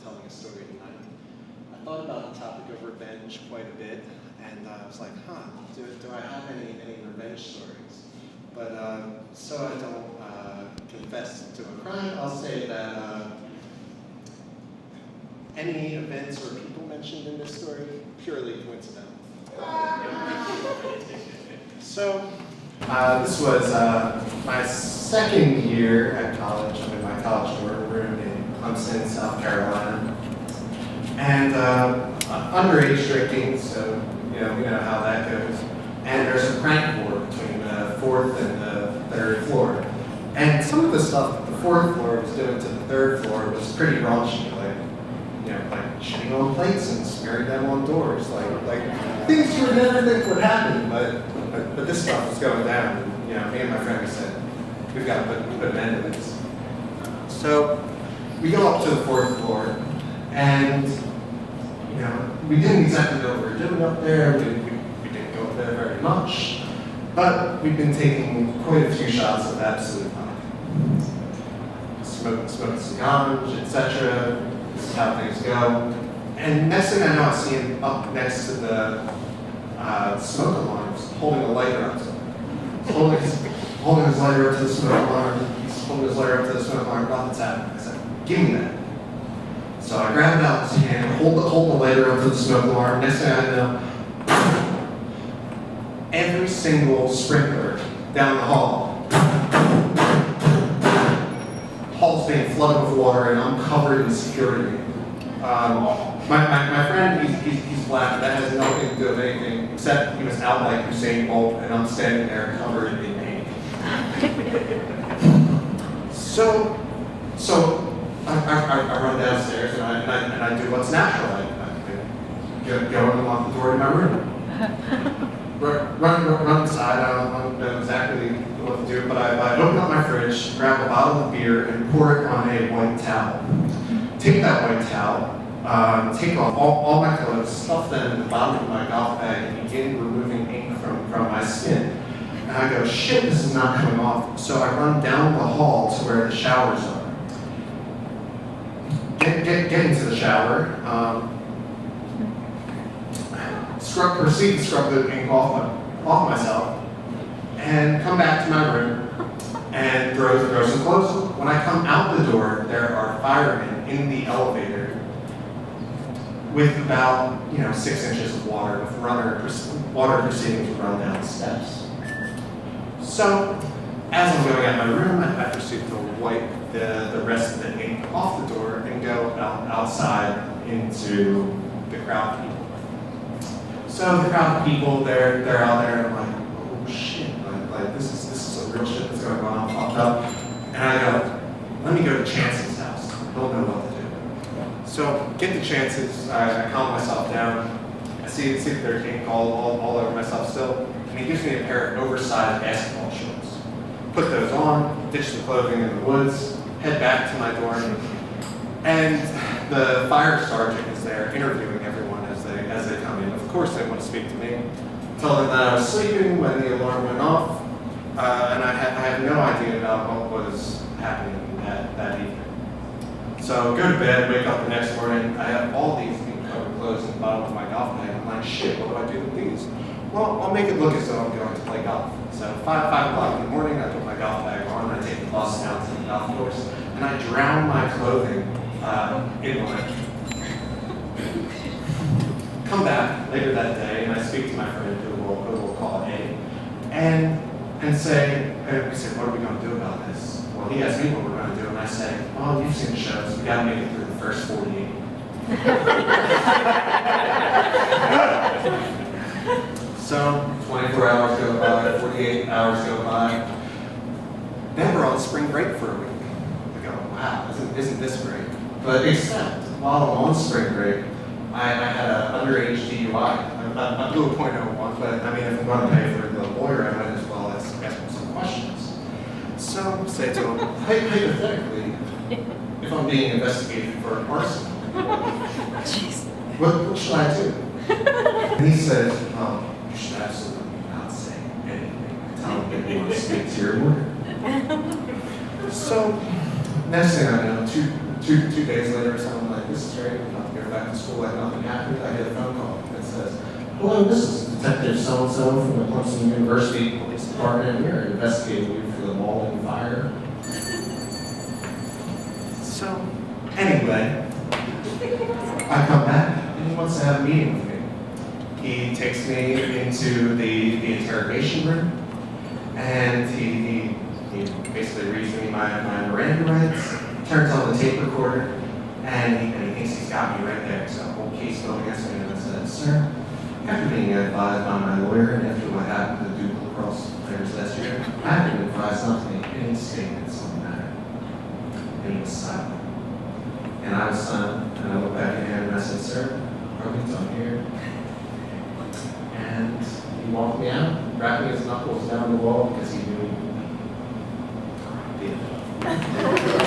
telling a story tonight. I thought about the topic of revenge quite a bit, and I was like, do I have any revenge stories? But so I don't confess to a crime, I'll say that any events or people mentioned in this story, purely coincidental. So, this was my second year at college. I'm in my college dorm room in Clemson, South Carolina. And underage drinking, so we know how that goes. And there's a prank war between the fourth and the third floor. And some of the stuff that the fourth floor was doing to the third floor was pretty raunchy, like shitting on plates and smearing them on doors, like things you would never think would happen, but this stuff was going down. And, me and my friend said, we've got to put an end to this. So we go up to the fourth floor, and we didn't exactly know what we were doing up there. We didn't go up there very much, but we've been taking quite a few shots of Absolut Vodka, smoking cigars, etc. This is how things go. And next thing I know, I see him up next to the smoke alarms, holding a lighter up to him. He's holding his lighter up to the smoke alarm. He's holding his lighter up to the smoke alarm. Nothing's happening. I said, give me that. So I grabbed it out of his hand, hold the lighter up to the smoke alarm. Next thing I know, every single sprinkler down the hall, hall's being flooded with water, and I'm covered in security. My friend, he's black. That has nothing to do with anything, except he was out like Usain Bolt, and I'm standing there covered in ink. So I run downstairs and I do what's natural. I go and unlock the door to my room. Run inside. I don't know exactly what to do, but I open up my fridge, grab a bottle of beer, and pour it on a white towel. Take that white towel, take off all my clothes, stuff them in the bottom of my golf bag, and begin removing ink from my skin. And I go, shit, this is not coming off. So I run down the hall to where the showers are. Get into the shower. Proceed to scrub the ink off myself, and come back to my room and throw some clothes on. When I come out the door, there are firemen in the elevator with about 6 inches of water, with water proceeding to run down the steps. So, as I'm going out my room, I proceed to wipe the rest of the ink off the door and go outside into the crowd of people. So the crowd of people, they're out there, and I'm like, oh shit, like this is some real shit that's going on. I'm popped up, and I go, let me go to Chance's house. I don't know what to do. So get to Chance's, I calm myself down. I see that there's ink all over myself still, and he gives me a pair of oversized basketball shorts. Put those on, ditch the clothing in the woods, head back to my dorm, and the fire sergeant is there interviewing everyone as they come in. Of course they want to speak to me. Tell them that I was sleeping when the alarm went off, and I had no idea about what was happening that evening. So go to bed, wake up the next morning, I have all these ink-covered clothes in the bottom of my golf bag. I'm like, shit, what do I do with these? Well, I'll make it look as though I'm going to play golf. So 5 o'clock in the morning, I put my golf bag on, I take the bus down to the golf course, and I drown my clothing in wine. Come back later that day, and I speak to my friend who we'll call A, and say, we said, what are we going to do about this? Well, he asked me what we're going to do, and I say, well, you've seen the shows, we got to make it through the first 48. So 24 hours go by, 48 hours go by. Then we're on spring break for a week. I go, wow, isn't this great? But except while I'm on spring break, I had an underage DUI. I blew a .01, but I mean, if I'm going to pay for the lawyer, I might as well ask him some questions. So say to him, hypothetically, if I'm being investigated for arson, what should I do? And he says, you should absolutely not say anything. Tell him that you want to speak to your lawyer. So next thing I know, two days later or something like this is great. I'm about to go back to school like nothing happened. I get a phone call that says, hello, this is Detective so-and-so from the Clemson University Police Department. We are investigating you for the Walden fire. So, anyway, I come back and he wants to have a meeting with me. He takes me into the interrogation room, and he basically reads me my Miranda rights, turns on the tape recorder, and he thinks he's got me right there. So a whole case going against me, and I said, sir, after being advised by my lawyer and after what happened to Duke lacrosse players last year, I have been advised not to make any statements on the matter. And he was silent. And I was silent, and I looked back at him and I said, sir, are we done here? And he walked me out, wrapping his knuckles down the wall because he knew he did.